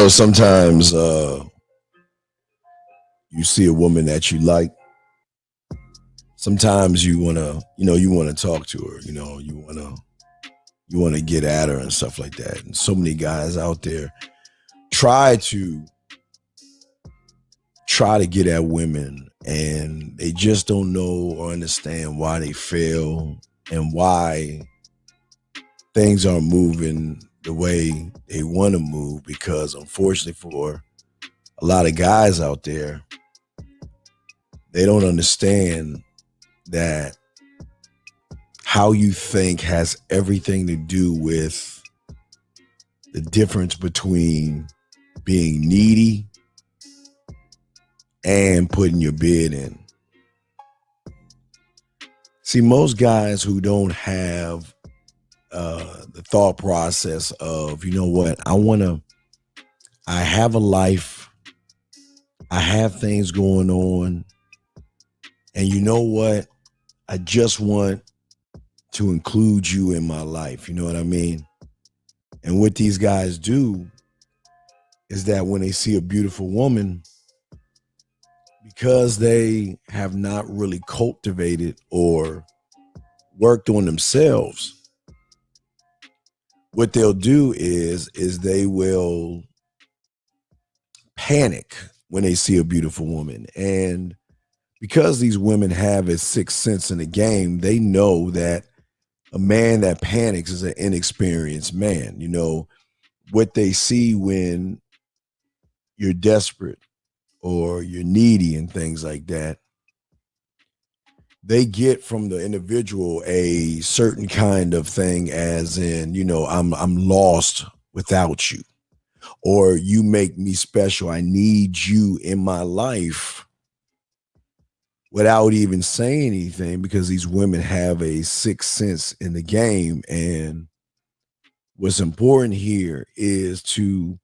Sometimes you see a woman that you like. Sometimes you want to talk to her. You want to get at her and stuff like that. And so many guys out there try to get at women, and they just don't know or understand why they fail and why things aren't moving the way they want to move. Because unfortunately, for a lot of guys out there, they don't understand that how you think has everything to do with the difference between being needy and putting your bid in. See, most guys who don't have the thought process of, you know what, I have a life, I have things going on, and you know what, I just want to include you in my life. You know what I mean? And what these guys do is that when they see a beautiful woman, because they have not really cultivated or worked on themselves, what they'll do is they will panic when they see a beautiful woman. And because these women have a sixth sense in the game, they know that a man that panics is an inexperienced man. What they see when you're desperate or you're needy and things like that, they get from the individual a certain kind of thing, as in, I'm lost without you, or you make me special. I need you in my life, without even saying anything, because these women have a sixth sense in the game. And what's important here is to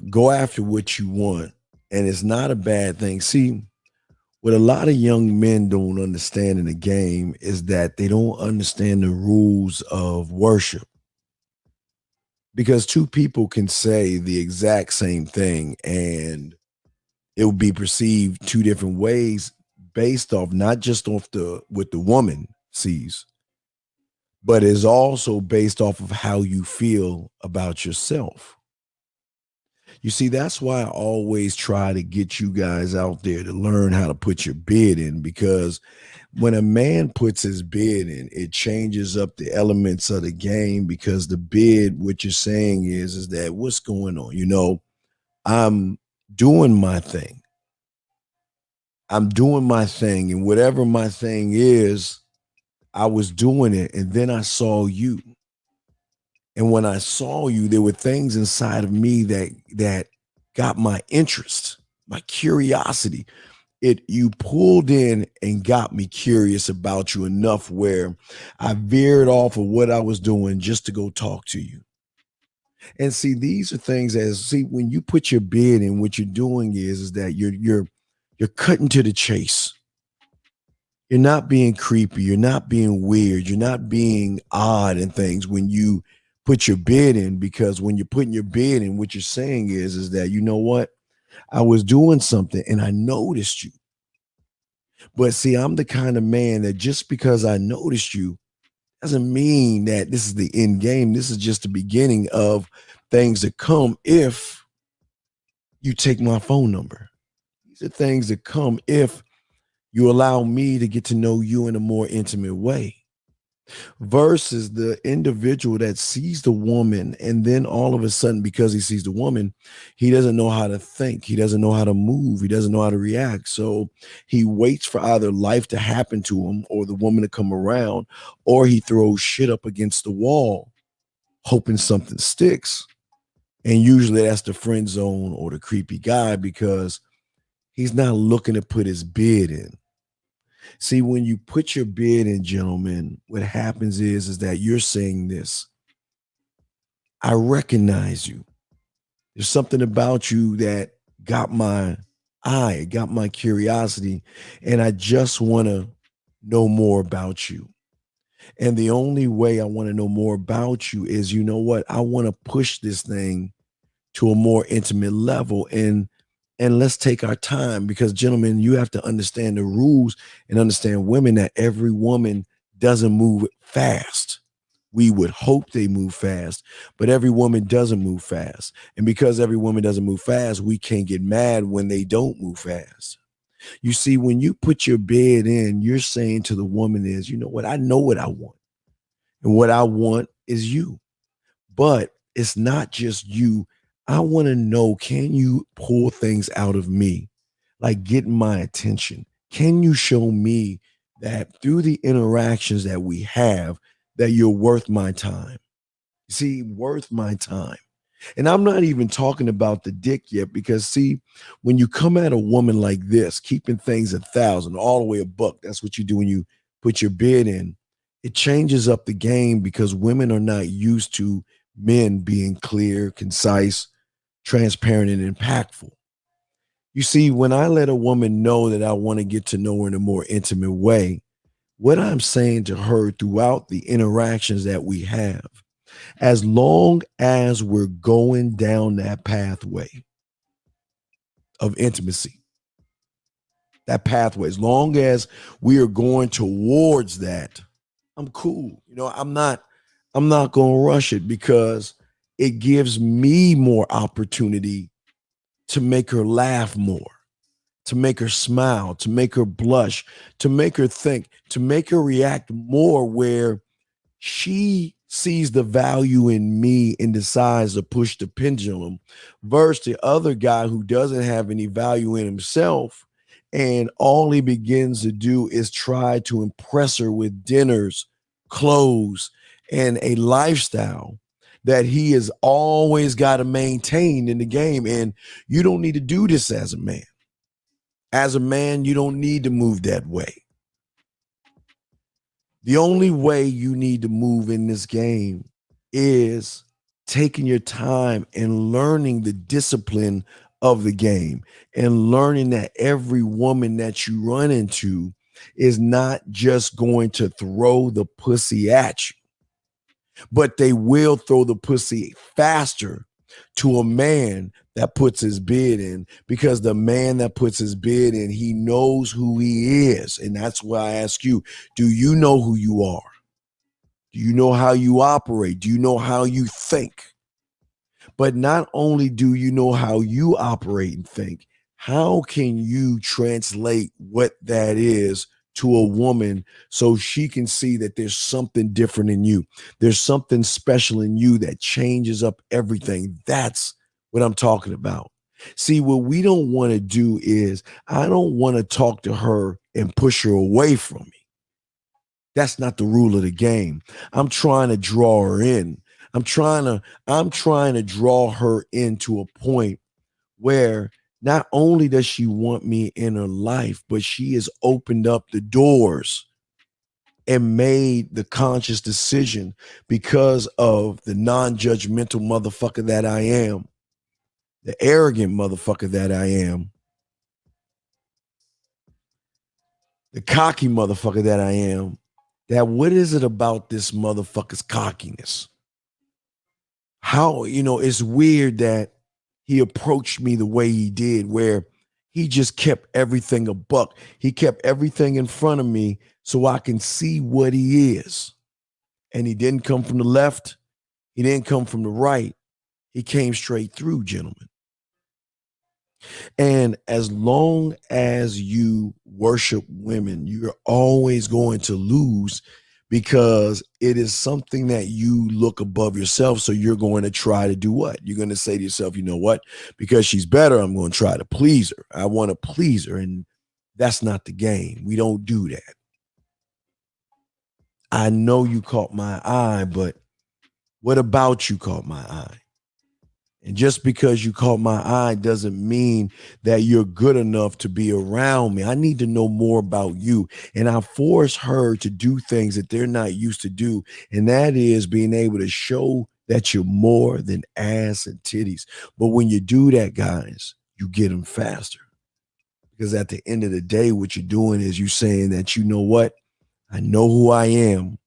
go after what you want. And it's not a bad thing. See, what a lot of young men don't understand in the game is that they don't understand the rules of worship. Because two people can say the exact same thing and it will be perceived two different ways, based off not just off the what the woman sees, but is also based off of how you feel about yourself. You see, that's why I always try to get you guys out there to learn how to put your bid in, because when a man puts his bid in, it changes up the elements of the game. Because the bid, what you're saying is that what's going on? I'm doing my thing. I'm doing my thing, and whatever my thing is, I was doing it, and then I saw you. And when I saw you, there were things inside of me that got my interest, my curiosity. You pulled in and got me curious about you enough where I veered off of what I was doing just to go talk to you. And see, these are things, as see, when you put your bid in, what you're doing is that you're cutting to the chase. You're not being creepy. You're not being weird. You're not being odd and things when you put your bid in. Because when you're putting your bid in, what you're saying is that, you know what? I was doing something and I noticed you. But see, I'm the kind of man that just because I noticed you doesn't mean that this is the end game. This is just the beginning of things that come if you take my phone number. These are things that come if you allow me to get to know you in a more intimate way, versus the individual that sees the woman, and then all of a sudden, because he sees the woman, he doesn't know how to think, he doesn't know how to move, he doesn't know how to react. So he waits for either life to happen to him or the woman to come around, or he throws shit up against the wall hoping something sticks. And usually that's the friend zone or the creepy guy, because he's not looking to put his bid in. See, when you put your bid in, gentlemen, what happens is that you're saying this: I recognize you. There's something about you that got my eye, got my curiosity, and I just want to know more about you. And the only way I want to know more about you is, you know what? I want to push this thing to a more intimate level, and let's take our time, because gentlemen, you have to understand the rules and understand women, that every woman doesn't move fast. We would hope they move fast, but every woman doesn't move fast. And because every woman doesn't move fast, we can't get mad when they don't move fast. You see, when you put your bid in, you're saying to the woman is, you know what? I know what I want. And what I want is you. But it's not just you. I want to know, can you pull things out of me? Like getting my attention. Can you show me that through the interactions that we have, that you're worth my time? See, worth my time. And I'm not even talking about the dick yet, because see, when you come at a woman like this, keeping things 1,000 all the way a buck, that's what you do when you put your bid in. It changes up the game, because women are not used to men being clear, concise, transparent, and impactful. You see, when I let a woman know that I want to get to know her in a more intimate way, what I'm saying to her throughout the interactions that we have, as long as we're going down that pathway of intimacy, that pathway, as long as we are going towards that, I'm cool. I'm not going to rush it, because it gives me more opportunity to make her laugh more, to make her smile, to make her blush, to make her think, to make her react more, where she sees the value in me and decides to push the pendulum, versus the other guy who doesn't have any value in himself. And all he begins to do is try to impress her with dinners, clothes, and a lifestyle that he has always got to maintain in the game. And you don't need to do this as a man. As a man, you don't need to move that way. The only way you need to move in this game is taking your time and learning the discipline of the game, and learning that every woman that you run into is not just going to throw the pussy at you, but they will throw the pussy faster to a man that puts his bid in, because the man that puts his bid in, he knows who he is. And that's why I ask you, do you know who you are? Do you know how you operate? Do you know how you think? But not only do you know how you operate and think, how can you translate what that is to a woman, so she can see that there's something different in you? There's something special in you that changes up everything. That's what I'm talking about. See, what we don't want to do is, I don't want to talk to her and push her away from me. That's not the rule of the game. I'm trying to draw her in. I'm trying to draw her into a point where not only does she want me in her life, but she has opened up the doors and made the conscious decision, because of the non-judgmental motherfucker that I am, the arrogant motherfucker that I am, the cocky motherfucker that I am, that what is it about this motherfucker's cockiness? How, it's weird that he approached me the way he did, where he just kept everything a buck. He kept everything in front of me so I can see what he is. And he didn't come from the left. He didn't come from the right. He came straight through, gentlemen. And as long as you worship women, you're always going to lose, because it is something that you look above yourself. So you're going to try to do what? You're going to say to yourself, you know what? Because she's better, I'm going to try to please her. I want to please her. And that's not the game. We don't do that. I know you caught my eye, but what about you caught my eye? And just because you caught my eye doesn't mean that you're good enough to be around me. I need to know more about you. And I force her to do things that they're not used to do. And that is being able to show that you're more than ass and titties. But when you do that, guys, you get them faster. Because at the end of the day, what you're doing is you saying that, you know what? I know who I am.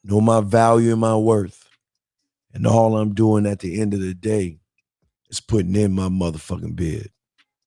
know my value and my worth. And all I'm doing at the end of the day is putting in my motherfucking bid.